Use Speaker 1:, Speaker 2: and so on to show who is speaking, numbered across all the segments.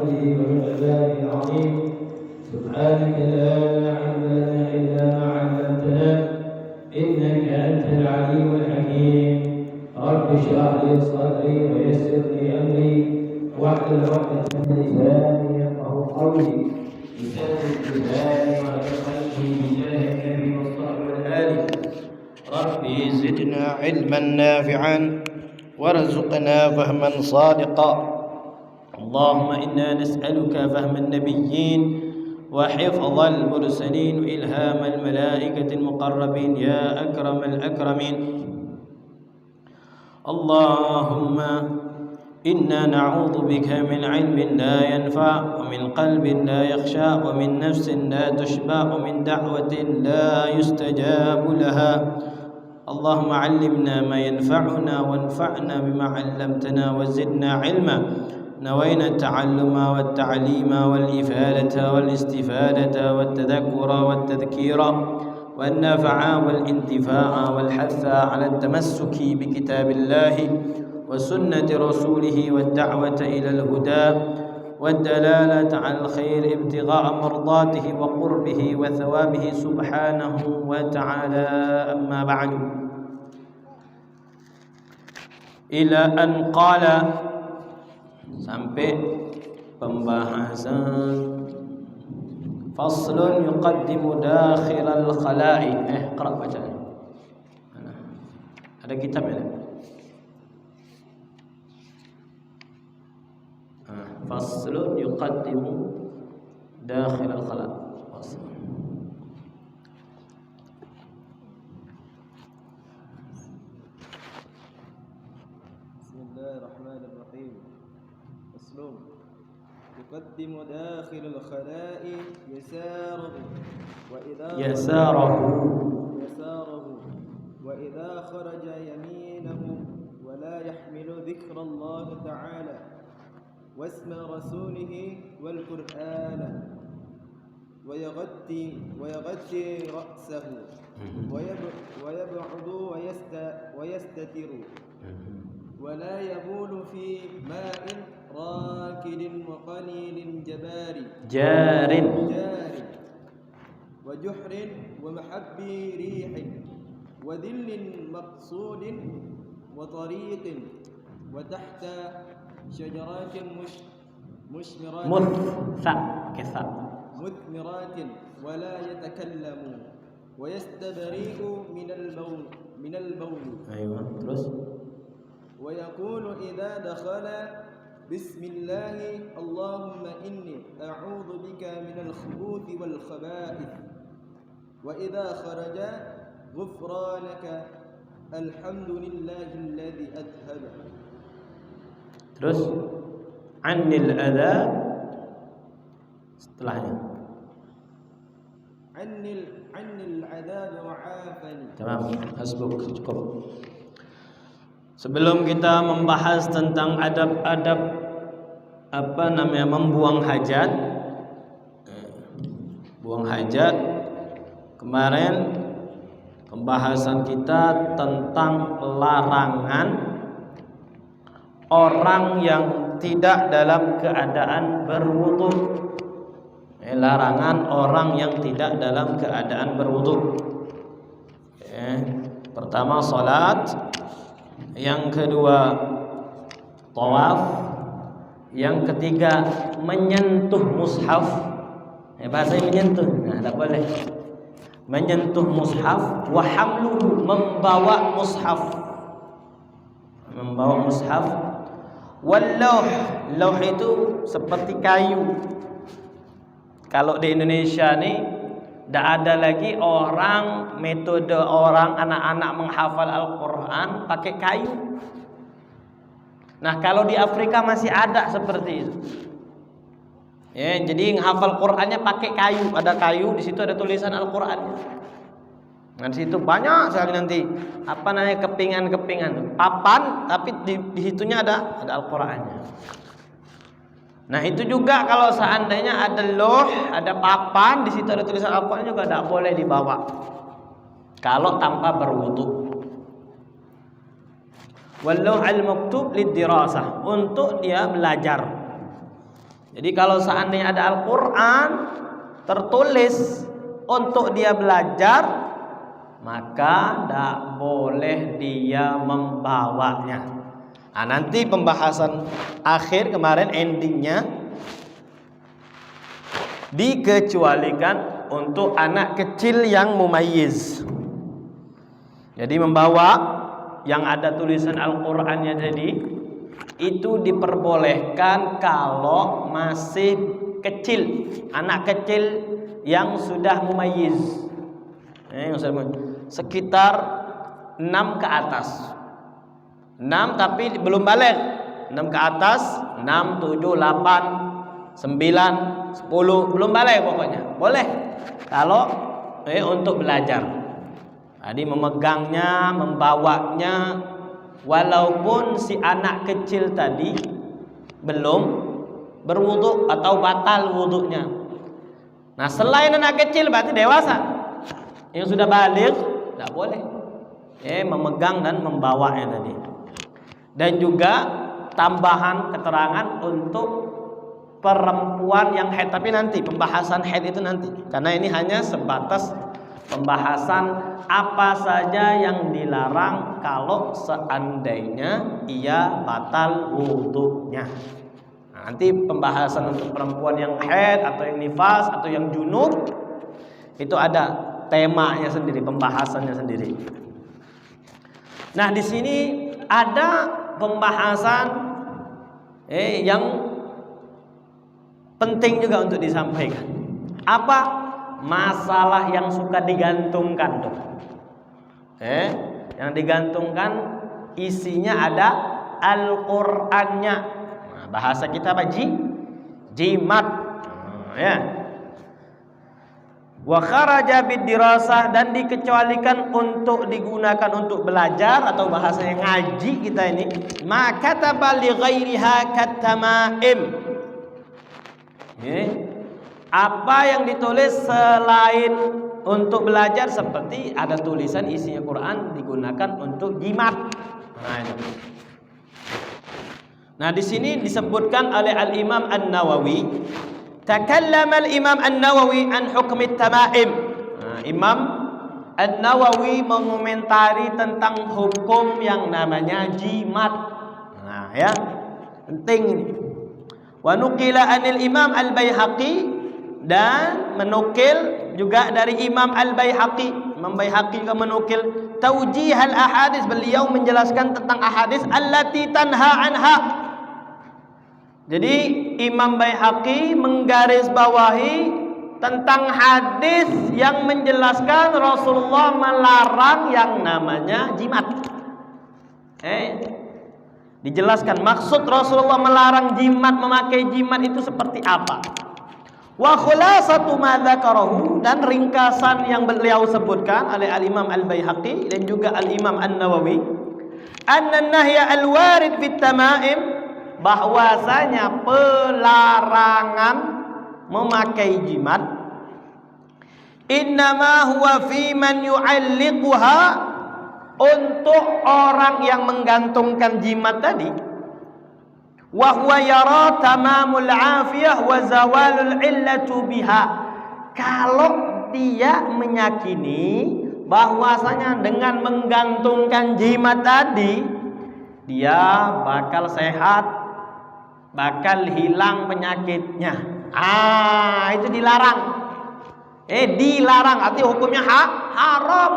Speaker 1: حمده ومن عباده العظيم. سبحانك لا علم لنا إلا ما علمتنا إنك أنت العليم الحكيم. رب اشرح لي صدري ويسر لي أمري واحلل عقدة من لساني يفقهوا قولي. بسبب لساني وعلى قلبي بجاه النبي والصحب والآل. ربي زدنا علما نافعا وارزقنا فهما صادقا. اللهم إنا نسألك فهم النبيين وحفظ المرسلين وإلهام الملائكة المقربين يا أكرم الأكرمين. اللهم إنا نعوذ بك من علم لا ينفع ومن قلب لا يخشى ومن نفس لا تشبع ومن دعوة لا يستجاب لها. اللهم علمنا ما ينفعنا وانفعنا بما علمتنا وزدنا علما. نوينا التعلم والتعليم والإفادة والاستفادة والتذكر والتذكير والنفع والانتفاع والحث على التمسك بكتاب الله وسنة رسوله والدعوة إلى الهدى والدلالة على الخير ابتغاء مرضاته وقربه وثوابه سبحانه وتعالى. أما بعد، إلى أن قال sampai pembahasan faslun yuqaddimu dakhilal khala'i. Qara bacaan. Ada kitab ya? Faslun yuqaddimu dakhilal khala'.
Speaker 2: Bismillahirrahmanirrahim. Faslun yuqaddimu dakhilal khala'i yasarahu wa idha kharaja yaminahu wa la yahmilu dhikra Allah ta'ala واسم رسوله والقرآن ويغطي رأسه ويبعد ويستتر ولا يبول في ماء راكد وقليل جار وجحر ومحب ريح وذل مقصود وطريق وتحت شجرات مثمرات ولا يتكلم ويستبرئ من البول.
Speaker 1: أيوة terus.
Speaker 2: ويقول إذا دخل بسم الله اللهم إني أعوذ بك من الخبث والخبائث. وإذا خرج غفرانك الحمد لله الذي أذهب.
Speaker 1: Terus anil adza setelahnya. Anil adzab wa afani. Tamam, hasbuk, cukup. Sebelum kita membahas tentang adab-adab membuang hajat. Buang hajat. Kemarin pembahasan kita tentang larangan orang yang tidak dalam keadaan berwudu. Larangan orang yang tidak dalam keadaan berwudu. Pertama salat, yang kedua tawaf, yang ketiga menyentuh mushaf. Bahasa menyentuh, tak boleh. Menyentuh mushaf, wa hamluhu, membawa mushaf. Membawa mushaf. Walauh, lauh itu seperti kayu. Kalau di Indonesia nih, tidak ada lagi metode orang anak-anak menghafal Al-Quran pakai kayu. Nah, kalau di Afrika masih ada seperti itu. Ya, jadi menghafal Qurannya pakai kayu. Ada kayu, di situ ada tulisan Al-Qurannya. Nah, di situ banyak sekali nanti kepingan-kepingan, papan, tapi di situnya ada Al-Qur'annya. Nah, itu juga kalau seandainya ada loh, ada papan, di situ ada tulisan Al-Qur'an juga tidak boleh dibawa. Kalau tanpa berwudu. Wallau al-maktub lid-dirasah, untuk dia belajar. Jadi kalau seandainya ada Al-Quran tertulis untuk dia belajar, maka tidak boleh dia membawanya. Nah, nanti pembahasan akhir kemarin endingnya dikecualikan untuk anak kecil yang mumayyiz. Jadi membawa yang ada tulisan Al-Qur'annya jadi itu diperbolehkan kalau masih kecil, anak kecil yang sudah mumayyiz. Sekitar 6 ke atas. 6 tapi belum balik. 6 ke atas, 6, 7, 8, 9, 10 belum balik pokoknya. Boleh kalau untuk belajar. Jadi memegangnya, membawanya, walaupun si anak kecil tadi belum berwudu atau batal wudunya. Nah, selain anak kecil berarti dewasa yang sudah balik tidak boleh memegang dan membawanya tadi. Dan juga tambahan keterangan untuk perempuan yang haid, tapi nanti pembahasan haid itu nanti, karena ini hanya sebatas pembahasan apa saja yang dilarang kalau seandainya ia batal wudunya. Nah, nanti pembahasan untuk perempuan yang haid atau yang nifas atau yang junub itu ada temanya sendiri, pembahasannya sendiri. Nah, di sini ada pembahasan yang penting juga untuk disampaikan. Apa? Masalah yang suka digantungkan tuh. Yang digantungkan isinya ada Al-Qur'annya. Nah, bahasa kita apa? Jimat. Ya. Wa kharaja bid-dirasah, dan dikecualikan untuk digunakan untuk belajar atau bahasanya ngaji kita ini. Ma kataba li ghairiha katamaim. Apa yang ditulis selain untuk belajar, seperti ada tulisan isinya Quran digunakan untuk jimat. Nah, di sini disebutkan oleh Al-Imam An-Nawawi, takallama Al-Imam An-Nawawi an hukm at-tamaim. Imam An-Nawawi mengomentari tentang hukum yang namanya jimat. Nah, ya, penting ini. Wa nuqila anil Imam Al-Baihaqi, dan menukil juga dari Imam Al-Baihaqi. Imam Baihaqi juga menukil taujihal ahadis, beliau menjelaskan tentang ahadis allati tanha anha. Jadi Imam Baihaqi menggarisbawahi tentang hadis yang menjelaskan Rasulullah melarang yang namanya jimat. Dijelaskan maksud Rasulullah melarang jimat, memakai jimat itu seperti apa. Wa khulasatu ma dzakarahu, dan ringkasan yang beliau sebutkan oleh Al-Imam Al-Baihaqi dan juga Al-Imam An-Nawawi, anna nahya al-warid fit tamaim, bahwasanya pelarangan memakai jimat innama huwa fi man yu'alliquha, untuk orang yang menggantungkan jimat tadi, wa huwa yara tamamul afiyah wa zawalul illatu biha, kalau dia meyakini bahwasanya dengan menggantungkan jimat tadi dia bakal sehat, bakal hilang penyakitnya. Itu dilarang. Dilarang, artinya hukumnya haram.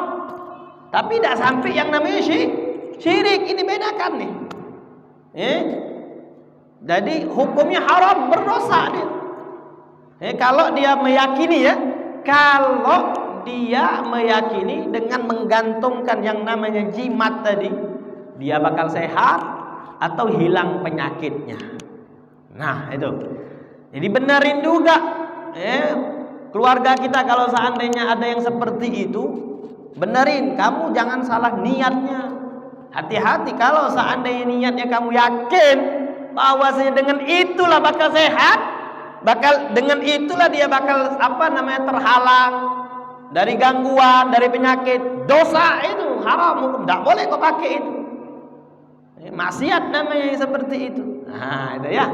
Speaker 1: Tapi tidak sampai yang namanya syirik. Ini bedakan nih. Jadi hukumnya haram, berdosa dia. Kalau dia meyakini, kalau dia meyakini dengan menggantungkan yang namanya jimat tadi, dia bakal sehat atau hilang penyakitnya. Nah, itu. Jadi benerin juga. Keluarga kita kalau seandainya ada yang seperti itu, benerin. Kamu jangan salah niatnya. Hati-hati kalau seandainya niatnya kamu yakin bahwasanya dengan itulah bakal sehat, dengan itulah dia bakal terhalang dari gangguan, dari penyakit, dosa itu haram, hukum tidak boleh kau pakai itu. Maksiat namanya seperti itu. Nah, itu ya.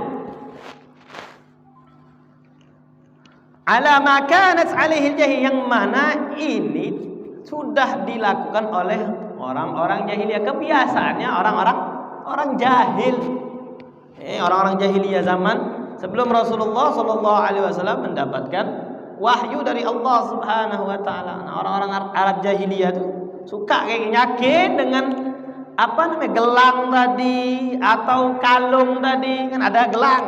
Speaker 1: ala ma kanat alaihi jahil, yang mana ini sudah dilakukan oleh orang-orang jahiliyah, kebiasaannya orang jahil. Orang-orang jahiliyah zaman sebelum Rasulullah SAW mendapatkan wahyu dari Allah Subhanahu wa taala. Nah, orang-orang Arab jahiliyah itu suka kayak yakin dengan gelang tadi atau kalung tadi, kan ada gelang.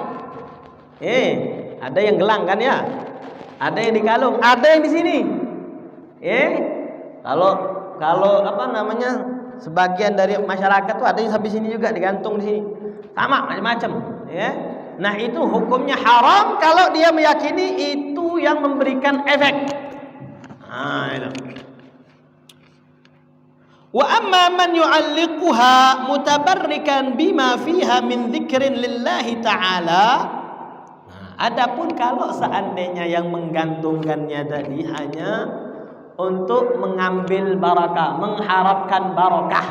Speaker 1: Ada yang gelang kan ya? Ada yang di kalung, ada yang di sini. Kalau sebagian dari masyarakat tuh ada yang sampai sini juga digantung di sini. Sama macam-macam, ya. Nah, itu hukumnya haram kalau dia meyakini itu yang memberikan efek. Itu. Wa amma man yu'alliquha mutabarrikan bima fiha min dzikrin lillahi ta'ala. Adapun kalau seandainya yang menggantungkannya tadi hanya untuk mengambil barakah, mengharapkan barakah.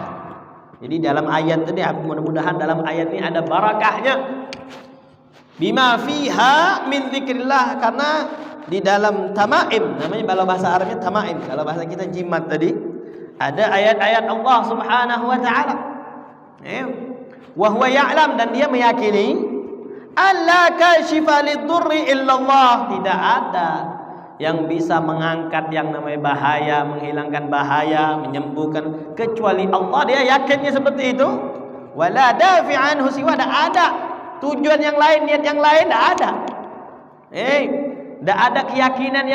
Speaker 1: Jadi dalam ayat tadi, mudah-mudahan dalam ayat ini ada barakahnya. Bima fiha min dzikrillah, karena di dalam tamaim, namanya kalau bahasa Arabnya tamaim, kalau bahasa kita jimat tadi, ada ayat-ayat Allah Subhanahu wa taala. Wa huwa ya'lam, dan dia meyakini alla kashifa lidurri illallah, tidak ada yang bisa mengangkat yang namanya bahaya, menghilangkan bahaya, menyembuhkan kecuali Allah. Dia yakinnya seperti itu. Wala dafi'anhu siwa, tidak ada tujuan yang lain, niat yang lain, tidak ada. Tidak ada keyakinan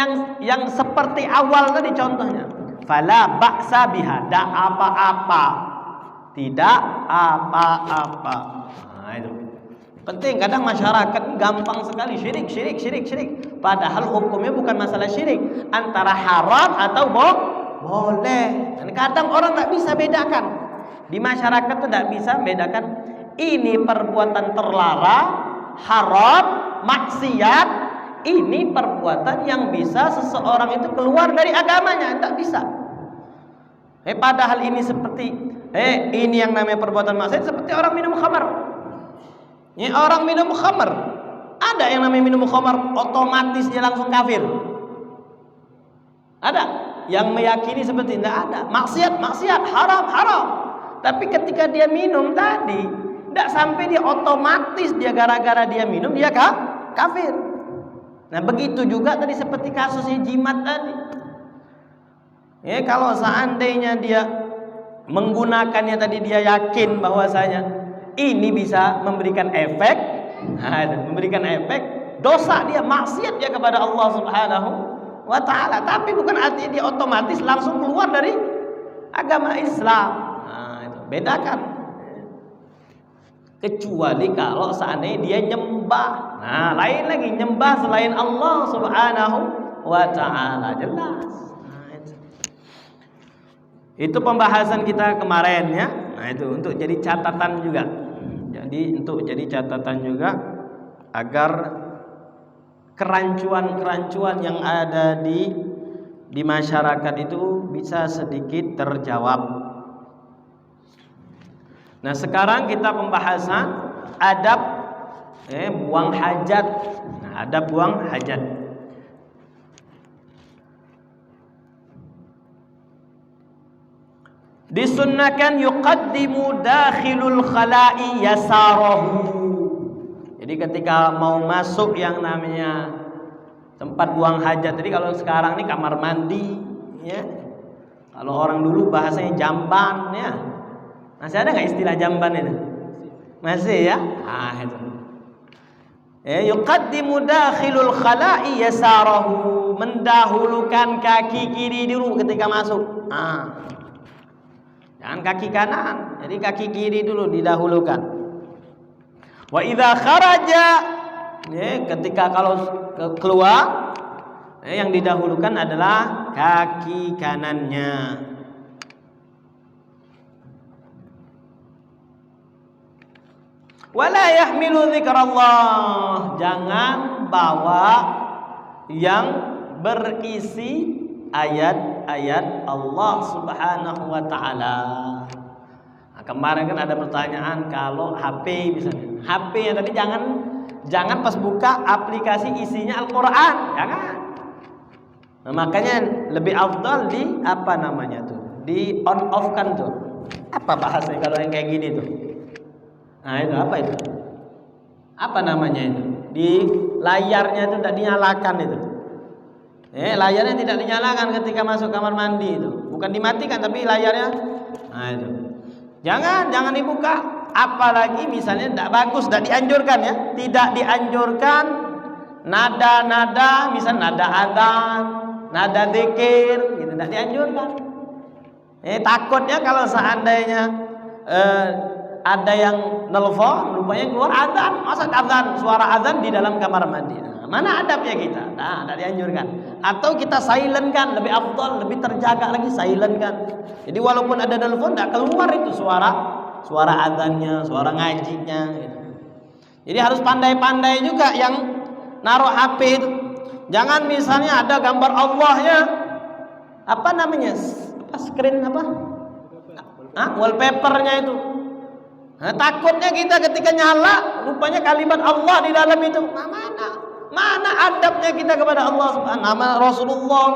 Speaker 1: yang seperti awal tadi contohnya. Fala ba'sa biha, tidak apa-apa, tidak apa-apa. Nah, itu penting. Kadang masyarakat gampang sekali syirik. Padahal hukumnya bukan masalah syirik, antara haram atau boleh. Dan kadang orang tak bisa bedakan. Di masyarakat itu tidak bisa bedakan ini perbuatan terlarang, haram, maksiat. Ini perbuatan yang bisa seseorang itu keluar dari agamanya, tidak bisa. Padahal ini seperti ini yang namanya perbuatan maksiat, seperti orang minum khamar. Orang minum khamar, ada yang namanya minum khamar otomatis dia langsung kafir. Ada yang meyakini seperti tidak ada. Maksiat, haram. Tapi ketika dia minum tadi, tidak sampai dia otomatis dia gara-gara dia minum dia kafir. Nah, begitu juga tadi seperti kasusnya jimat tadi. Kalau seandainya dia menggunakannya tadi, dia yakin bahwasanya ini bisa memberikan efek, dosa dia, maksiat dia kepada Allah Subhanahu wa taala, tapi bukan artinya dia otomatis langsung keluar dari agama Islam. Itu bedakan. Kecuali kalau seandainya dia nyembah. Nah, lain lagi, nyembah selain Allah Subhanahu wa taala, jelas. Itu pembahasan kita kemarin ya. Nah, itu untuk jadi catatan juga. Agar kerancuan yang ada di masyarakat itu bisa sedikit terjawab. Nah, sekarang kita pembahasan adab buang hajat. Nah, adab buang hajat. Disunnahkan yuqaddimu dakhilul khala'i yasarahu. Jadi ketika mau masuk yang namanya tempat buang hajat, jadi kalau sekarang ini kamar mandi ya. Kalau orang dulu bahasanya jamban ya. Masih ada nggak istilah jamban itu? Masih ya? Itu. Yuqaddimu dakhilul khala'i yasarahu, mendahulukan kaki kiri dulu ketika masuk. Jangan kaki kanan, jadi kaki kiri dulu didahulukan. Wa idza kharaja, ketika kalau keluar, yang didahulukan adalah kaki kanannya. Wala yahmilu dzikrallah, jangan bawa yang berisi ayat-ayat Allah Subhanahu wa taala. Nah, kemarin kan ada pertanyaan kalau HP misalnya. HP yang tadi jangan pas buka aplikasi isinya Al-Qur'an, jangan. Nah, makanya lebih afdal di apa namanya tuh? Di on off kan tuh. Apa bahasanya kalau yang kayak gini tuh? Nah, itu apa itu? Apa namanya itu? Di layarnya itu tidak dinyalakan itu. Layarnya tidak dinyalakan ketika masuk kamar mandi itu. Bukan dimatikan tapi layarnya. Nah, itu. Jangan dibuka. Apalagi misalnya tidak bagus, tidak dianjurkan ya. Tidak dianjurkan nada-nada, misal nada adzan, nada zikir, gitu tidak dianjurkan. Takutnya kalau seandainya ada yang nelfon, rupanya keluar adzan, masa adzan, suara adzan di dalam kamar mandi. Nah, mana adabnya kita? Nah, tidak dianjurkan. Atau kita silent kan, lebih afdal, lebih terjaga lagi silent kan. Jadi walaupun ada nelfon, tidak keluar itu suara adzannya, suara ngajinya. Gitu. Jadi harus pandai-pandai juga yang naruh HP itu. Jangan misalnya ada gambar Allahnya, apa namanya? Screen apa? Wallpapernya itu. Nah, takutnya kita ketika nyala rupanya kalimat Allah di dalam itu. Mana adabnya kita kepada Allah Subhanahu wa taala, Rasulullah,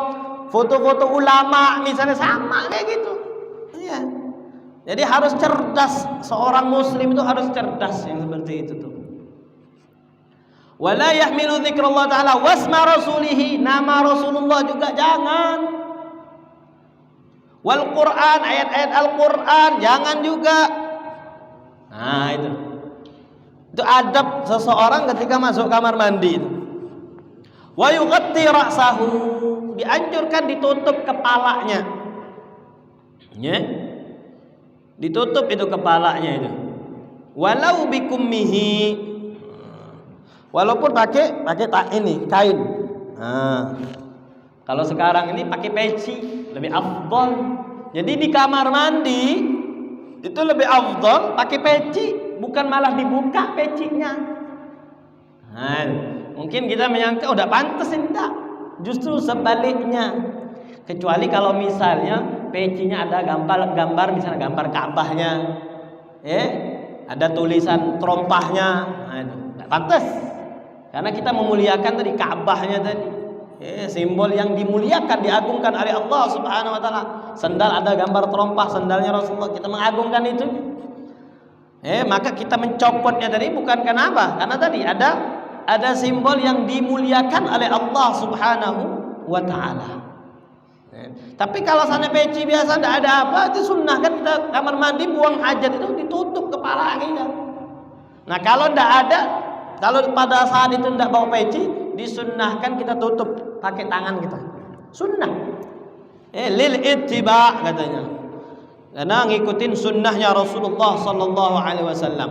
Speaker 1: foto-foto ulama misalnya sama kayak gitu. Iya. Jadi harus cerdas, seorang muslim itu harus cerdas yang seperti itu tuh. Wala yahmilu dzikrullah ta'ala wasma rasulih, nama Rasulullah juga jangan. Wal Quran, ayat-ayat Al-Quran jangan juga. Nah, itu adab seseorang ketika masuk kamar mandi. Wa yughatti ra'sahu, dianjurkan ditutup kepalanya. Ya. Ditutup itu kepalanya itu. Walau bikummihi, walaupun pakai ini kain. Nah, kalau sekarang ini pakai peci lebih afdal. Jadi di kamar mandi itu lebih afdal pakai peci, bukan malah dibuka pecinya. Nah, mungkin kita menyangka udah pantas, enggak. Justru sebaliknya. Kecuali kalau misalnya pecinya ada gambar misalnya gambar Ka'bahnya, ada tulisan terompahnya, nah itu nggak pantas. Karena kita memuliakan tadi Ka'bahnya tadi, simbol yang dimuliakan, diagungkan oleh Allah Subhanahu wa taala. Sendal ada gambar terompah, sendalnya Rasulullah, kita mengagungkan itu. Maka kita mencopotnya tadi bukan kenapa? Karena tadi ada simbol yang dimuliakan oleh Allah Subhanahu wa taala. Tapi kalau sana peci biasa tidak ada apa, itu sunnah kan, kita kamar mandi buang hajat itu ditutup kepala kita. Nah kalau tidak ada, kalau pada saat itu tidak bawa peci, disunnahkan kita tutup pakai tangan kita. Sunnah. Lil ittiba katanya. Karena ngikutin sunnahnya Rasulullah sallallahu alaihi wasallam.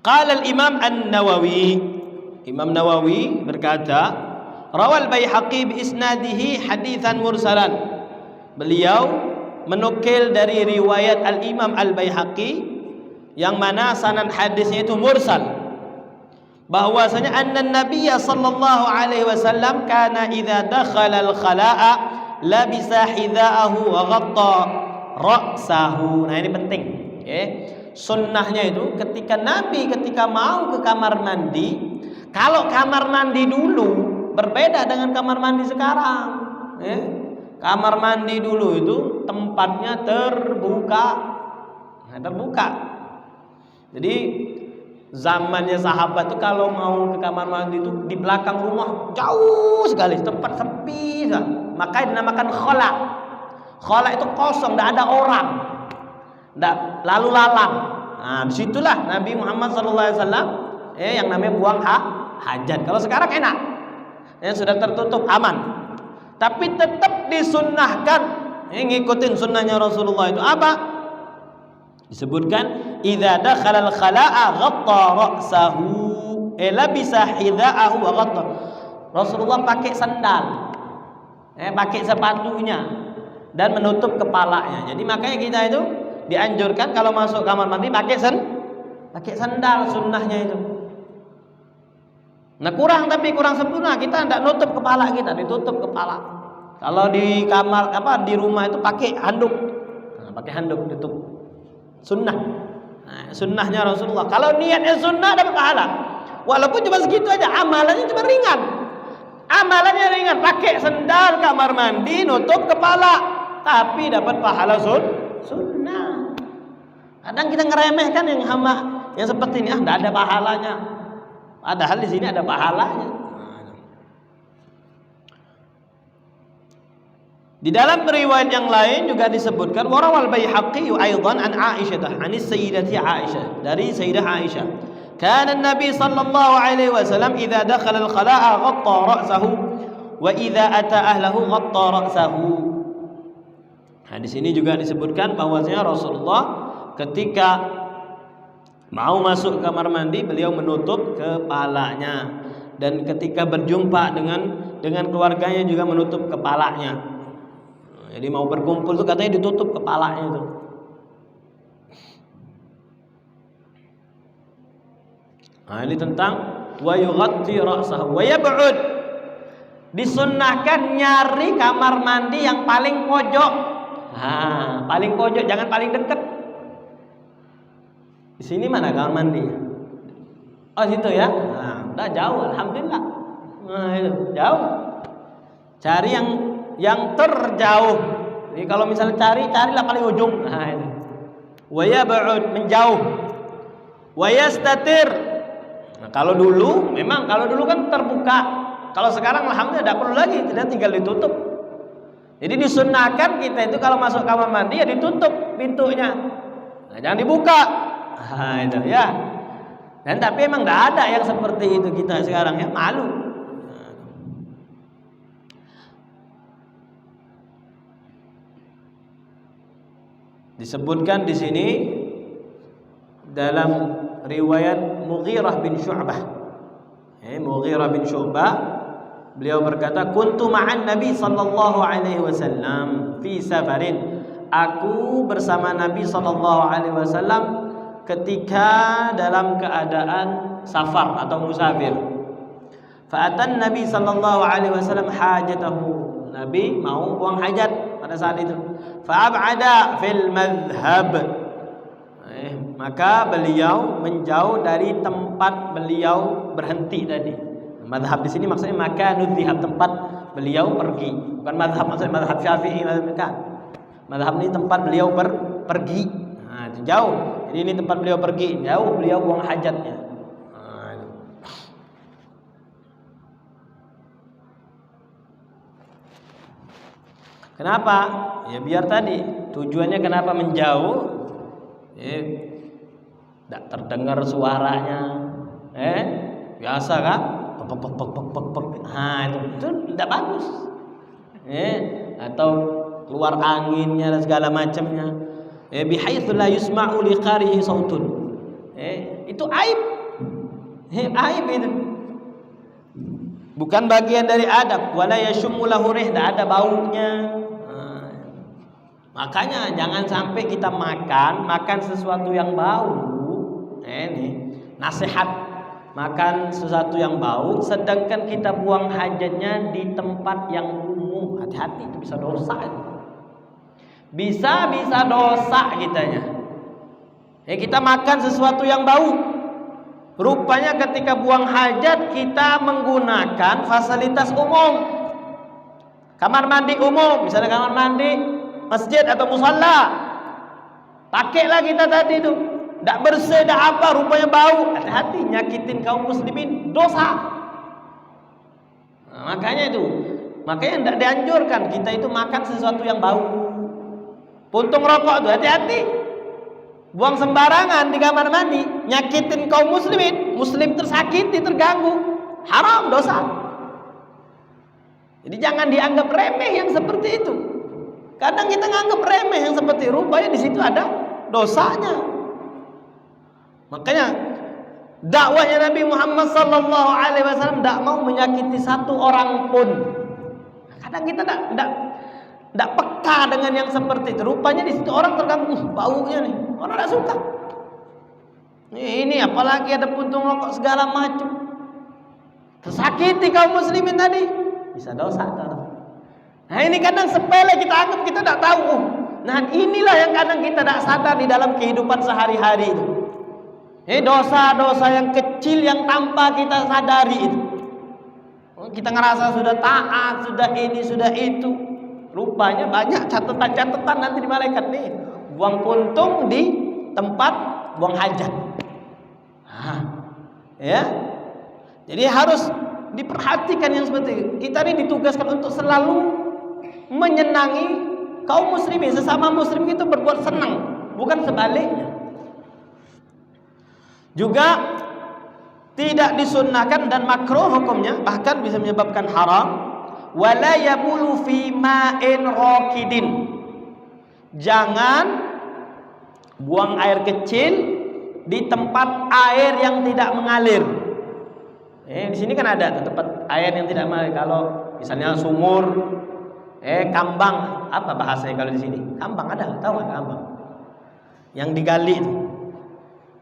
Speaker 1: Qala al-Imam An-Nawawi, Imam Nawawi berkata, rawal Baihaqi bi isnadihi haditsan mursalan. Beliau menukil dari riwayat Al-Imam Al-Baihaqi yang mana sanad hadisnya itu mursal, bahwasanya anna Nabiyya sallallahu alaihi wasallam kana idza dakhala al-khala'a labisa hidha'ahu wa ghatta ra'sahu. Nah ini penting. Sunnahnya itu ketika Nabi mau ke kamar mandi, kalau kamar mandi dulu berbeda dengan kamar mandi sekarang. Kamar mandi dulu itu tempatnya terbuka. Jadi zamannya sahabat itu kalau mau ke kamar mandi itu di belakang rumah jauh sekali, tempat sepi. Makanya dinamakan khala. Khala itu kosong, tidak ada orang, tidak lalu lalang. Nah, disitulah Nabi Muhammad SAW yang namanya buang hajat. Kalau sekarang enak, sudah tertutup aman. Tapi tetap disunnahkan ngikutin sunnahnya Rasulullah itu apa? Disebutkan idza dakhala al-khala'a ghatta ra'sahu, labisa hidha'ahu wa ghatta. Rasulullah pakai sandal, pakai sepatunya dan menutup kepalanya. Jadi makanya kita itu dianjurkan kalau masuk kamar mandi pakai sandal, sunnahnya itu. Nah kurang sempurna, kita tidak nutup kepala kita, ditutup kepala. Kalau di kamar di rumah itu pakai handuk, pakai handuk tutup. Sunnah. Nah, sunnahnya Rasulullah. Kalau niatnya sunnah dapat pahala. Walaupun cuma segitu aja, amalannya cuma ringan. Amalannya ringan, pakai sendal kamar mandi, nutup kepala, tapi dapat pahala sunnah. Kadang kita ngeremehkan yang seperti ini, enggak ada pahalanya. Padahal di sini ada pahalanya. Di dalam riwayat yang lain juga disebutkan warawal Baihaqi aidan an Aisyah anis sayyidati Aisyah, dari Sayyidah Aisyah, kana Nabi sallallahu alaihi wasallam idza dakhala al-khala'a ghatta ra'sahu wa idza ata ahlahu ghatta ra'sahu. Nah, di sini juga disebutkan bahwasanya Rasulullah ketika mau masuk kamar mandi beliau menutup kepalanya, dan ketika berjumpa dengan keluarganya juga menutup kepalanya. Jadi mau berkumpul tuh katanya ditutup kepalanya itu. Nah, ini tentang wa yughatti ra'sahu wa yab'ud. Disunnahkan nyari kamar mandi yang paling pojok. Nah, paling pojok, jangan paling dekat. Di sini mana kamar mandi? Oh, situ ya. Nah, udah jauh alhamdulillah. Nah, itu jauh. Cari yang terjauh. Jadi kalau misalnya carilah paling ujung. Nah, ini. Wa yab'ud, menjauh. Wa yastatir. Nah, kalau dulu kan terbuka. Kalau sekarang alhamdulillah tidak perlu lagi, tidak, tinggal ditutup. Jadi disunnahkan kita itu kalau masuk kamar mandi ya ditutup pintunya. Nah, jangan dibuka. Nah, itu ya. Dan tapi emang tidak ada yang seperti itu kita sekarang ya, malu. Disebutkan di sini dalam riwayat Mughirah bin Syu'bah. Mughirah bin Syu'bah beliau berkata, "Kuntu ma'an Nabi sallallahu alaihi wasallam fi safarin." Aku bersama Nabi sallallahu alaihi wasallam ketika dalam keadaan safar atau musafir. Fa'atan Nabi sallallahu alaihi wasallam hajatahu. Nabi mau buang hajat pada saat itu. Fa'ab'ada fil madhhab. Maka beliau menjauh dari tempat beliau berhenti tadi. Madhab di sini maksudnya makanul dhihab, tempat beliau pergi. Bukan madhab maksudnya madhab Syafi'i, bukan. Madhab ini tempat beliau pergi. Nah, itu jauh. Jadi ini tempat beliau pergi, jauh beliau buang hajatnya. Kenapa? Ya biar tadi tujuannya kenapa menjauh? Tidak terdengar suaranya. Biasa kan? Nah, itu tidak bagus. Atau keluar anginnya dan segala macamnya. Bihaitsu la yusma'u liqarihi sautun. Itu aib. Aib itu. Bukan bagian dari adab. Wala yashummu lahu rih, tidak ada baunya. Makanya jangan sampai kita makan sesuatu yang bau. Ini nasihat, makan sesuatu yang bau sedangkan kita buang hajatnya di tempat yang umum. Hati-hati, itu bisa dosa. Bisa dosa kitanya. Kita makan sesuatu yang bau. Rupanya ketika buang hajat kita menggunakan fasilitas umum. Kamar mandi umum, misalnya kamar mandi masjid atau musalla. Pakailah kita tadi itu. Tidak bersih, tidak apa, rupanya bau. Hati-hati, nyakitin kaum muslimin, dosa. Nah, makanya tidak dianjurkan kita itu makan sesuatu yang bau. Puntung rokok itu hati-hati. Buang sembarangan di kamar mandi, nyakitin kaum muslimin, muslim tersakiti, terganggu. Haram, dosa. Jadi jangan dianggap remeh yang seperti itu. Kadang kita nganggap remeh yang seperti itu, rupanya di situ ada dosanya. Makanya dakwahnya Nabi Muhammad sallallahu alaihi wasallam tidak mau menyakiti satu orang pun. Kadang kita tidak peka dengan yang seperti itu. Rupanya di situ orang terganggu, baunya nih, orang tidak suka. Ini apalagi ada puntung rokok segala macam. Tersakiti kaum muslimin tadi, bisa dosa. Nah ini kadang sepele kita anggap, kita tidak tahu. Nah inilah yang kadang kita tidak sadar di dalam kehidupan sehari-hari itu. Dosa-dosa yang kecil yang tanpa kita sadari itu. Kita ngerasa sudah taat, sudah ini, sudah itu. Rupanya banyak catatan-catatan nanti di malaikat nih. Buang puntung di tempat buang hajat. Ya. Jadi harus diperhatikan yang seperti itu. Kita ini ditugaskan untuk selalu menyenangi kaum muslimin, sesama muslim itu berbuat senang, bukan sebaliknya. Juga tidak disunnahkan dan makruh hukumnya, bahkan bisa menyebabkan haram. Wala yabulu fi ma'in raqidin. Jangan buang air kecil di tempat air yang tidak mengalir. Di sini kan ada tempat air yang tidak mengalir. Kalau misalnya sumur, kambang, apa bahasanya kalau di sini? Kambang ada, tahu nggak kambang? Yang digali itu.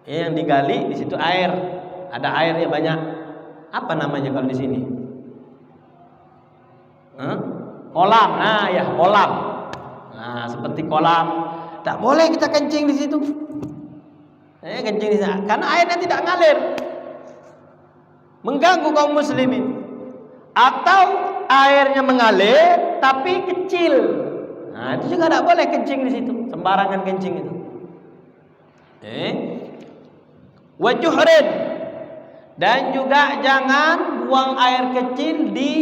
Speaker 1: Yang digali di situ air, ada airnya banyak. Apa namanya kalau di sini? Kolam. Nah, ya kolam. Nah, seperti kolam. Tak boleh kita kencing di situ. Kencing di sana karena airnya tidak ngalir. Mengganggu kaum muslimin. Atau airnya mengalir tapi kecil. Nah, itu juga tidak boleh kencing di situ. Sembarangan kencing itu. Wajuhrin, dan juga jangan buang air kecil di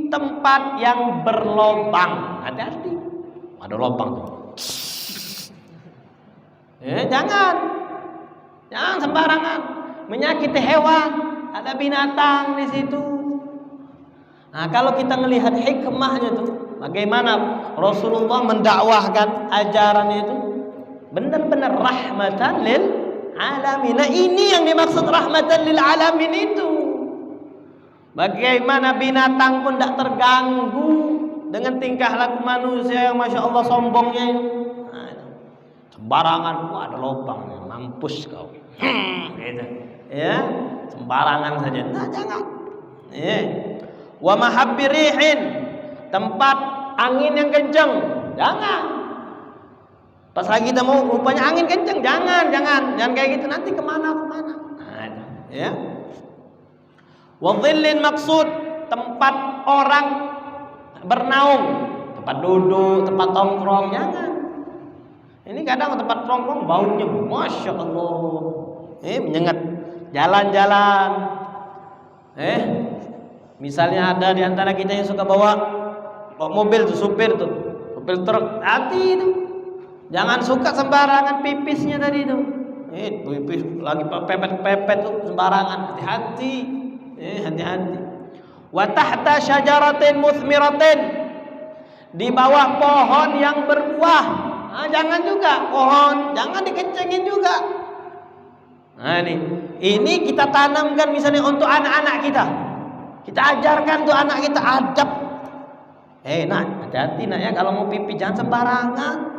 Speaker 1: tempat yang berlobang. Hati-hati, ada lobang tuh. Jangan sembarangan menyakiti hewan, ada binatang di situ. Nah, kalau kita melihat hikmahnya tuh, bagaimana Rasulullah mendakwahkan ajarannya itu benar-benar rahmatan lil alamin. Nah, ini yang dimaksud rahmatan lil alamin itu. Bagaimana binatang pun tidak terganggu dengan tingkah laku manusia yang masya Allah sombongnya itu. Sembarangan, ada lubang, mampus kau. Gitu. Ya, sembarangan saja. Nah, jangan. Wa mahabbi rihin, tempat angin yang kencang, jangan. Pas lagi kita mau rupanya angin kencang, jangan kayak gitu, nanti kemana. Nah, ya. Wa dhillin maksud, tempat orang bernaung, tempat duduk, tempat tongkrong, jangan. Ini kadang tempat tongkrong baunya, masya Allah, menyengat. Jalan-jalan, misalnya ada di antara kita yang suka bawa mobil tuh, supir truk, hati itu. Jangan suka sembarangan pipisnya tadi itu. Pipis lagi pepet tuh sembarangan. Hati-hati. Hati-hati. Wa tahta syajaratin muthmiratin, di bawah pohon yang berbuah. Nah, jangan juga pohon, jangan dikencengin juga. Nah, ini kita tanamkan misalnya untuk anak-anak kita. Kita ajarkan tuh anak kita adab. Nak, hati-hati nak ya, kalau mau pipis jangan sembarangan.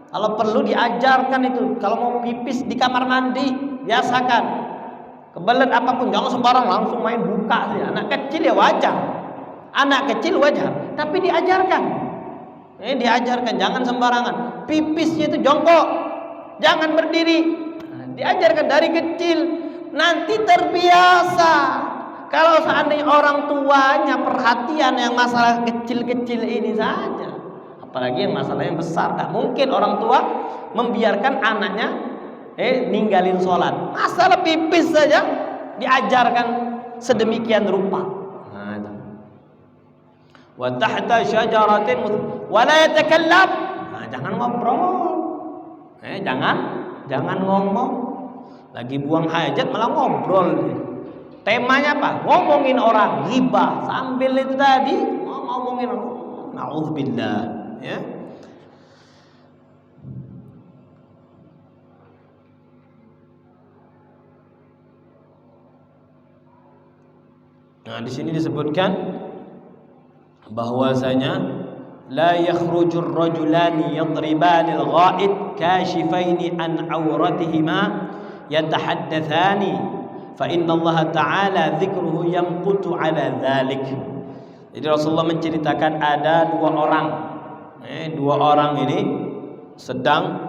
Speaker 1: Kalau perlu diajarkan itu, kalau mau pipis di kamar mandi, biasakan. Kebelet apapun jangan sembarang langsung main buka sih. Anak kecil ya wajar. Anak kecil wajar, tapi diajarkan. Diajarkan jangan sembarangan. Pipisnya itu jongkok. Jangan berdiri. Diajarkan dari kecil, nanti terbiasa. Kalau seandainya orang tuanya perhatian yang masalah kecil-kecil ini saja, apalagi yang masalah yang besar, tak mungkin orang tua membiarkan anaknya ninggalin sholat. Masalah pipis saja diajarkan sedemikian rupa. Wa tahta syajaratin wa la yatakallam. Jangan ngobrol. Jangan ngomong. Lagi buang hajat malah ngobrol. Temanya apa? Ngomongin orang, ghibah. Sambil itu tadi ngomongin orang. Nauzubillah, ya. Nah, di sini disebutkan bahwasanya la yakhrujur rajulani yadribanil ghaid kashifaini an auratihima yatahaddatsani fa inna Allah ta'ala dzikruhu yamqutu ala dzalik. Jadi Rasulullah menceritakan ada dua orang ini sedang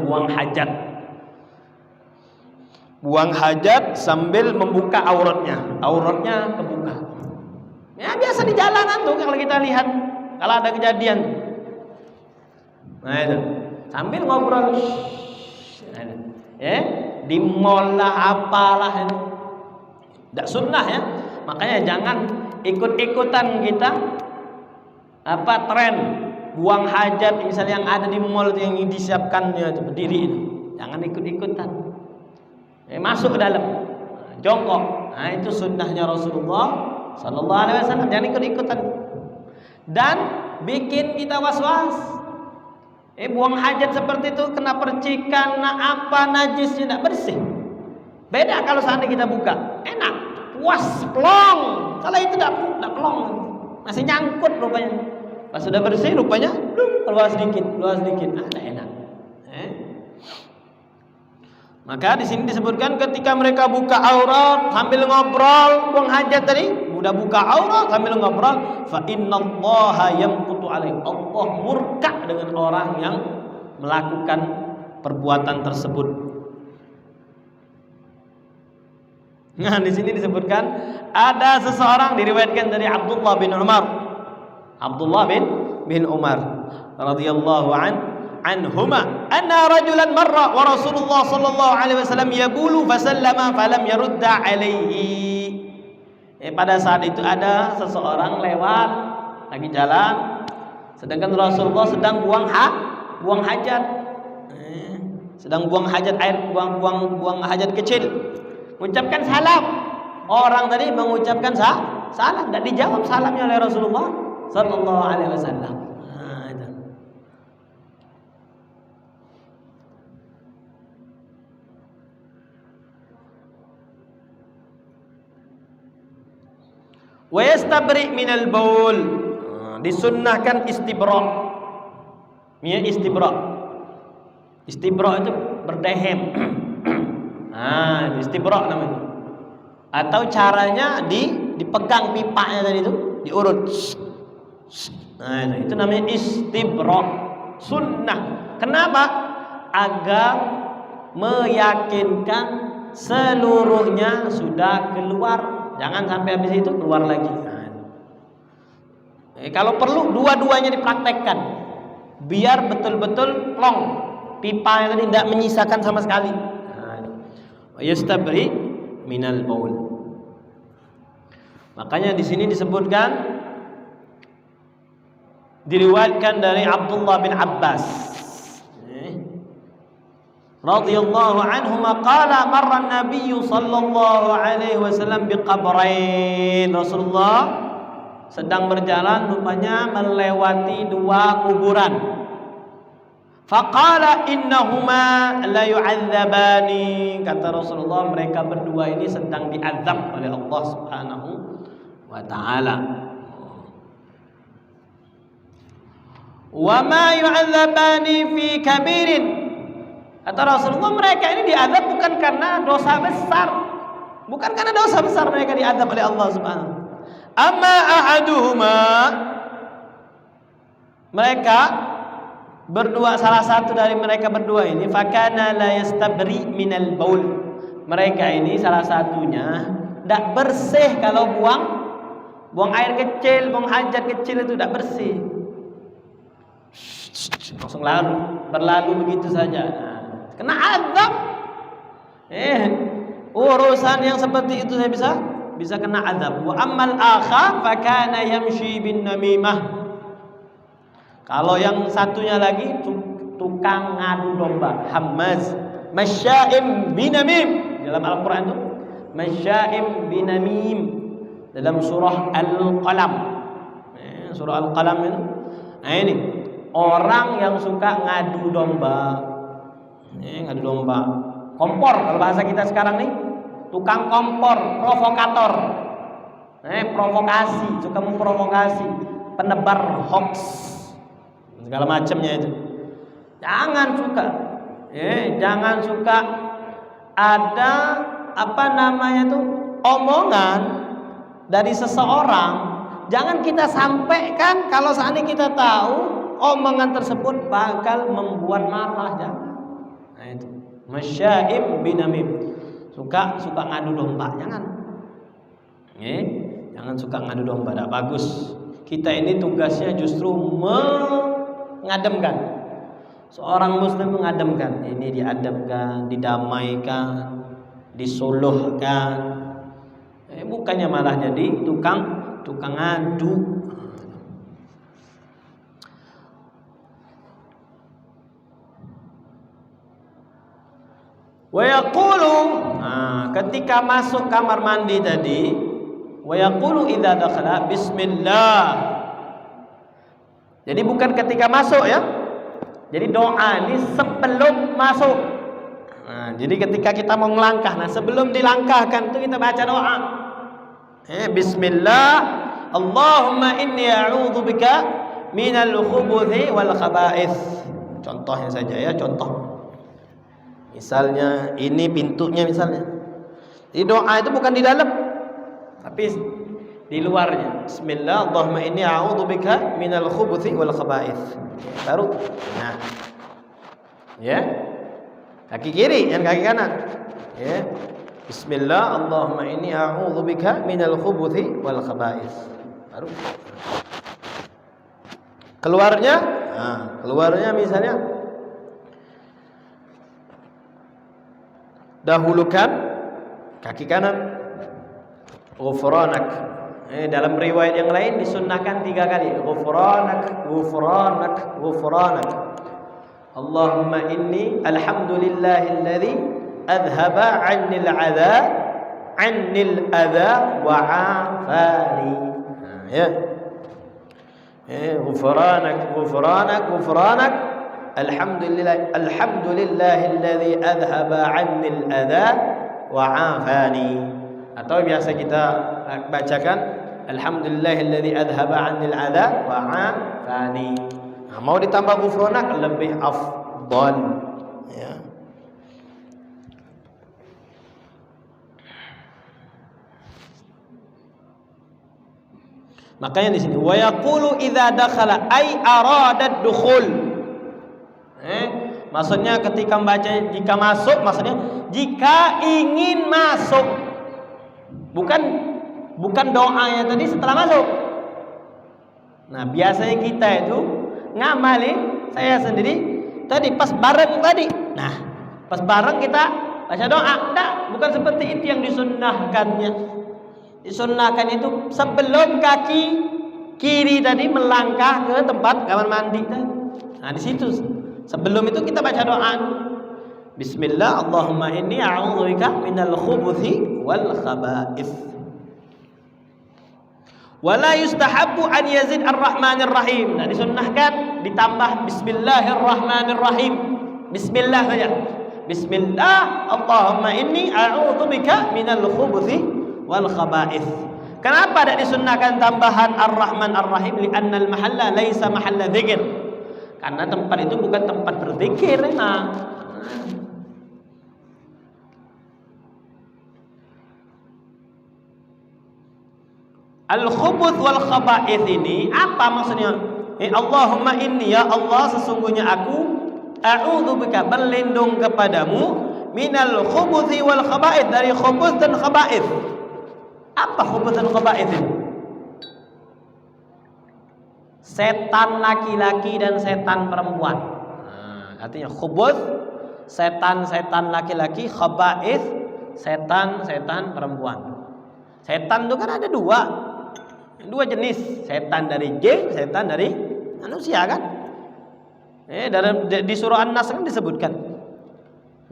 Speaker 1: buang hajat. buang hajat sambil membuka auratnya kebuka. Ya biasa di jalanan tuh kalau kita lihat kalau ada kejadian. Nah itu sambil ngobrol, ya di mall lah apalah itu, tidak sunnah ya. Makanya jangan ikut-ikutan kita tren buang hajat misalnya yang ada di mall yang disiapkan ya berdiri itu. Jangan ikut-ikutan. Masuk ke dalam, jongkok. Nah itu sunnahnya Rasulullah Sallallahu Alaihi Wasallam. Jangan ikut-ikutan dan bikin kita was-was. Buang hajat seperti itu kena percikan, najisnya tidak bersih. Beda kalau seandainya kita buka, enak, puas, plong. Kalau itu tidak plong, masih nyangkut rupanya. Pas sudah bersih rupanya, keluar sedikit, ada enak. Maka di sini disebutkan ketika mereka buka aurat sambil ngobrol, buang hajat tadi, udah buka aurat sambil ngobrol, fa innallaha yamqutu alaihi. Allah murka dengan orang yang melakukan perbuatan tersebut. Nah, di sini disebutkan ada seseorang diriwayatkan dari Abdullah bin Umar radhiyallahu anhuma anna rajulan marra wa Rasulullah sallallahu alaihi wasallam yabulu fasallama falam yarudda alaihi. Pada saat itu ada seseorang lewat lagi jalan sedangkan Rasulullah sedang buang hajat. Sedang buang hajat air, buang hajat kecil. Mengucapkan salam. Orang tadi mengucapkan salam, tidak dijawab salamnya oleh Rasulullah sallallahu alaihi wasallam. Wa yastabri minal baul. Disunnahkan istibra. Istibra itu berdehem. Istibra namanya. Atau caranya dipegang pipanya tadi itu, diurut. Nah, itu namanya istibra. Sunnah. Kenapa? Agar meyakinkan seluruhnya sudah keluar. Jangan sampai habis itu keluar lagi. Kalau perlu dua-duanya dipraktekkan, biar betul-betul plong, pipa yang tadi tidak menyisakan sama sekali. Yastabri minal baul. Makanya di sini disebutkan, diriwayatkan dari Abdullah bin Abbas radhiyallahu anhu qala marra an-nabiy sallallahu alaihi wasallam biqabrain. Rasulullah sedang berjalan rupanya melewati dua kuburan. Faqala innahuma la yu'adzabani. Kata Rasulullah, mereka berdua ini sedang diazab oleh Allah Subhanahu wa taala. Wa ma yu'adzabani fi kabirin. Kata Rasulullah, mereka ini diazab bukan karena dosa besar. Bukan karena dosa besar mereka diazab oleh Allah Subhanahu. Amma ahaduhuma, mereka berdua, salah satu dari mereka berdua ini fakana la yastabri minal baul. Mereka ini salah satunya tidak bersih kalau buang air kecil, buang hajat kecil itu tidak bersih. Langsung berlalu begitu saja. Kena azab. Urusan yang seperti itu saya bisa kena azab. Wa ammal akha fakana yamshi bin namimah. Kalau yang satunya lagi tukang ngadu domba, hammaz, masya'im binamim. Dalam Al-Qur'an itu masya'im binamim dalam surah Al-Qalam. Surah Al-Qalam itu. Nah ini orang yang suka ngadu domba. Ngadu domba. Kompor kalau bahasa kita sekarang nih, tukang kompor, provokator. Provokasi, suka memprovokasi, penebar hoax, segala macamnya itu. Jangan suka ada omongan dari seseorang, jangan kita sampaikan kalau seandainya kita tahu omongan tersebut bakal membuat marah. Jangan. Nah itu masya'im binamim. suka ngadu domba, jangan. Jangan suka ngadu domba, tidak bagus. Kita ini tugasnya justru mengademkan. Seorang muslim mengademkan, ini diademkan, didamaikan, disuluhkan. Bukannya malah jadi tukang ngadu. Wa yaqulu, ketika masuk kamar mandi tadi, wa yaqulu idza dakhala bismillah. Jadi bukan ketika masuk ya. Jadi doa ini sebelum masuk. Jadi ketika kita mau melangkah, sebelum dilangkahkan itu kita baca doa. Bismillah, Allahumma inni a'udzubika minal khubuthi wal khaba'ith. Contohnya saja ya, contoh. Misalnya ini pintunya misalnya. Jadi doa itu bukan di dalam, tapi di luarnya. Bismillah, Allahumma inni a'udzubika minal khubuthi wal khaba'ith. Baru. Nah. Ya. Kaki kiri, jangan kaki kanan. Ya. Bismillah, Allahumma inni a'udzubika minal khubuthi wal khaba'ith. Baru. Keluarnya misalnya dahulukan kaki kanan. Ghufranak. Dalam riwayat yang lain disunnahkan 3 kali. Ghufranak, ghufranak, ghufranak. Allahumma inni alhamdulillahilladzi adhaba 'annil adha wa 'afani. Ya. Ghufranak, ghufranak, ghufranak. Alhamdulillahilladzi adhaba 'annil adha wa 'afani. Atau biasa kita bacakan alhamdulillahilladzi adhaba 'annil adha wa 'afani. Mau ditambah ghufranak lebih afdal ya. Makanya di sini wa yaqulu idza dakhala ay arada dukhul. Maksudnya ketika membaca jika masuk, maksudnya jika ingin masuk. Bukan doanya tadi setelah masuk. Nah, biasanya kita itu ngamalin, saya sendiri tadi pas bareng tadi. Nah, pas bareng kita baca doa. Enggak, bukan seperti itu yang disunnahkannya. Disunnahkan itu sebelum kaki kiri tadi melangkah ke tempat kamar mandi tadi. Nah, di situ sebelum itu kita baca doa. Bismillah, Allahumma inni a'udzubika minal khubuthi wal khaba'ith. Wala yustahabbu an yazid ar-rahmanir rahim. Nah, disunnahkan ditambah bismillahirrahmanirrahim. Bismillah saja. Bismillah, Allahumma inni a'udzubika minal khubuthi wal khaba'ith. Kenapa tidak disunnahkan tambahan ar-rahman ar-rahim? Li'anna al-mahalla laisa mahalla dzikir. Karena tempat itu bukan tempat berzikir memang. Al-khubuth wal khaba'ith ini apa maksudnya? Allahumma inni, ya Allah sesungguhnya aku a'udzubika berlindung kepadamu minal khubuthi wal khaba'ith, dari khubuth dan khaba'ith. Apa khubuth dan khaba'ith ini? Setan laki-laki dan setan perempuan. Artinya khubuth setan laki-laki, khaba'ith setan perempuan. Setan itu kan ada dua jenis, setan dari jin, setan dari manusia kan. Di surah An-Nas kan disebutkan.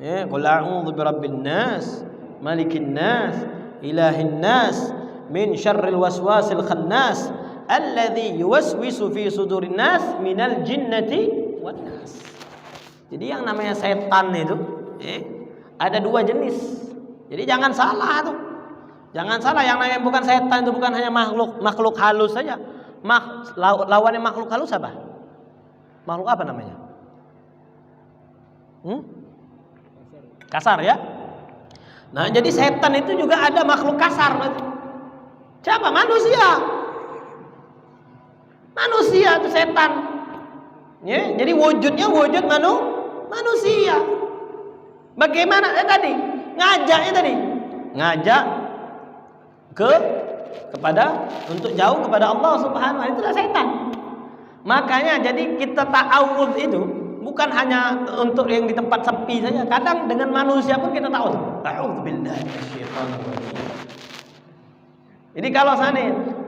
Speaker 1: Qul a'udzu birabbin nas, malikin nas, ilahin nas, min syarril waswasil khannas, alladzi yuwaswisu fi sudurin nas minal jinnati wan nas. Jadi yang namanya setan itu ada 2 jenis. Jadi jangan salah tuh. Jangan salah, yang namanya bukan setan itu bukan hanya makhluk halus saja. Lawannya makhluk halus apa? Makhluk apa namanya? Kasar ya. Nah, jadi setan itu juga ada makhluk kasar. Siapa? Manusia. Manusia itu setan. Jadi wujudnya wujud manusia. Bagaimana tadi? ngajaknya tadi, ngajak kepada untuk jauh kepada Allah Subhanahu wa taala, itulah setan. Makanya jadi kita ta'awudz itu bukan hanya untuk yang di tempat sepi saja. Kadang dengan manusia pun kita tahu. A'udzubillahi minasyaitonir rajim. Jadi kalau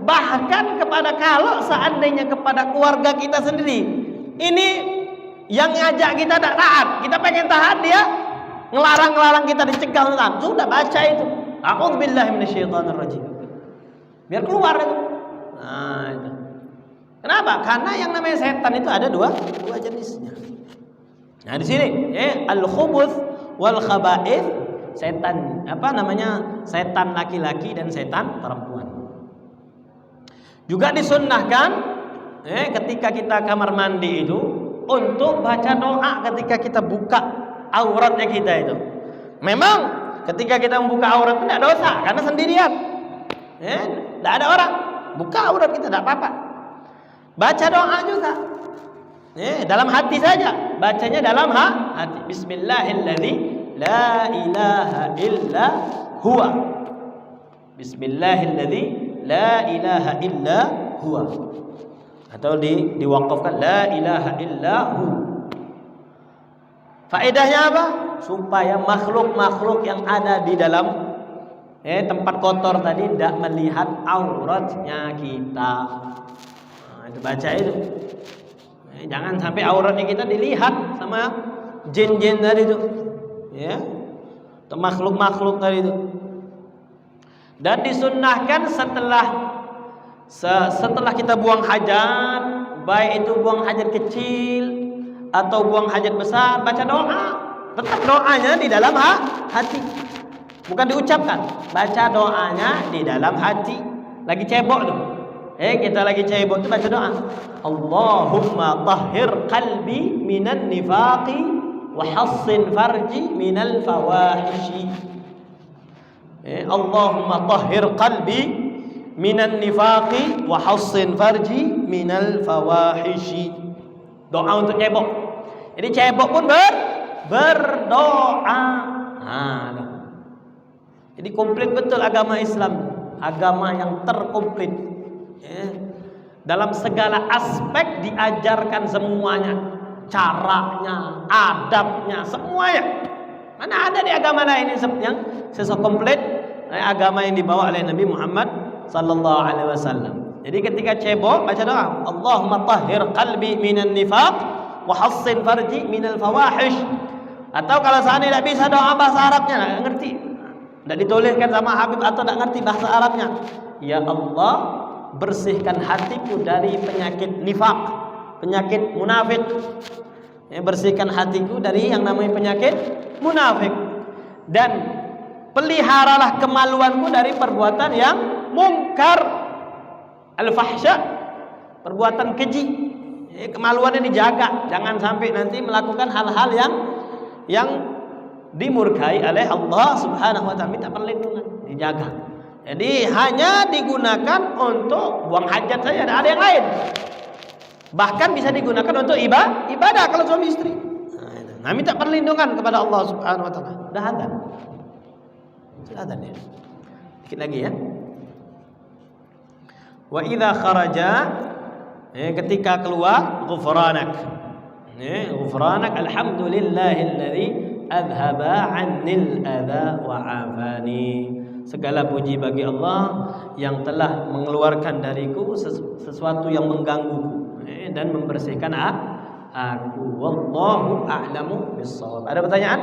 Speaker 1: bahkan kalau seandainya kepada keluarga kita sendiri, ini yang ngajak kita tidak taat, kita pengen taat, dia ngelarang kita, dicegah taat, sudah baca itu. A'udzubillahi minasyaitonir rajim. Biar keluar itu. Nah, itu. Kenapa? Karena yang namanya setan itu ada dua jenisnya. Nah, di sini al-khubuts wal khaba'its, setan setan laki-laki dan setan perempuan. Juga disunnahkan ketika kita kamar mandi itu untuk baca doa ketika kita buka auratnya kita itu. Memang ketika kita membuka aurat itu tidak dosa karena sendirian. Tidak ada orang, buka aurat kita tidak apa-apa. Baca doa juga. Dalam hati saja, bacanya dalam hati. Bismillahilladzi la ilaha illa huwa. Bismillahilladzi la ilaha illa huwa. Atau diwakafkan la ilaha illa hu. Faedahnya apa? Supaya makhluk-makhluk yang ada di dalam tempat kotor tadi tidak melihat auratnya kita. Itu baca itu. Jangan sampai auratnya kita dilihat sama jin-jin tadi itu. Atau makhluk-makhluk tadi itu. Dan disunnahkan setelah kita buang hajat, baik itu buang hajat kecil atau buang hajat besar, baca doa. Tetap doanya di dalam hati. Bukan diucapkan, baca doanya di dalam hati. Lagi cebok tuh. Kita lagi cebok tuh baca doa. Allahumma tahhir qalbi minan nifaqi wa hassin farji minal fawahishi. Allahumma tahhir qalbi minan nifaqi wa hassin farji minal fawahishi. Doa untuk cebok. Jadi cebok pun berdoa. Jadi komplit betul agama Islam, agama yang terkomplit. Dalam segala aspek diajarkan semuanya, caranya, adabnya, semuanya. Mana ada di agama lain yang sekomplit agama yang dibawa oleh Nabi Muhammad sallallahu alaihi wasallam. Jadi ketika cebok baca doa, Allahumma tahhir qalbi minan nifaq wa hassin farji minal fawahish. Atau kalau seandainya tidak bisa doa bahasa Arabnya, tidak ngerti, tidak dituliskan sama Habib atau tidak ngerti bahasa Arabnya, ya Allah, bersihkan hatiku dari penyakit nifak, penyakit munafik. Bersihkan hatiku dari yang namanya penyakit munafik. Dan peliharalah kemaluanku dari perbuatan yang mungkar, al-fahsya, perbuatan keji. Kemaluannya dijaga, jangan sampai nanti melakukan hal-hal yang dimurkai oleh Allah Subhanahu wa taala. Minta perlindungan, dijaga. Jadi hanya digunakan untuk buang hajat saja, tidak ada yang lain. Bahkan bisa digunakan untuk ibadah kalau suami istri. Nah, minta perlindungan kepada Allah Subhanahu wa taala. Dah adzan. Sudah adzan ya. Dikit lagi ya. Wa idza kharaja, ketika keluar, ghufranak. Ghufranak alhamdulillahilladzi adhaba 'annil adza wa 'afani. Segala puji bagi Allah yang telah mengeluarkan dariku sesuatu yang menggangguku dan membersihkan aku. Wallahu a'lamu bissawab. Ada pertanyaan?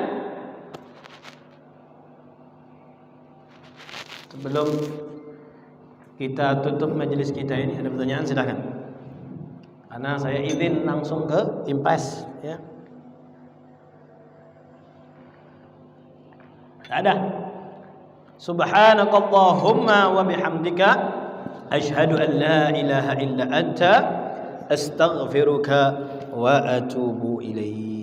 Speaker 1: Sebelum kita tutup majelis kita ini, ada pertanyaan, silakan. Karena saya izin langsung ke Impes ya. Ada. Subhanakallahumma wa bihamdika asyhadu an la ilaha illa anta astaghfiruka wa atubu ilaik.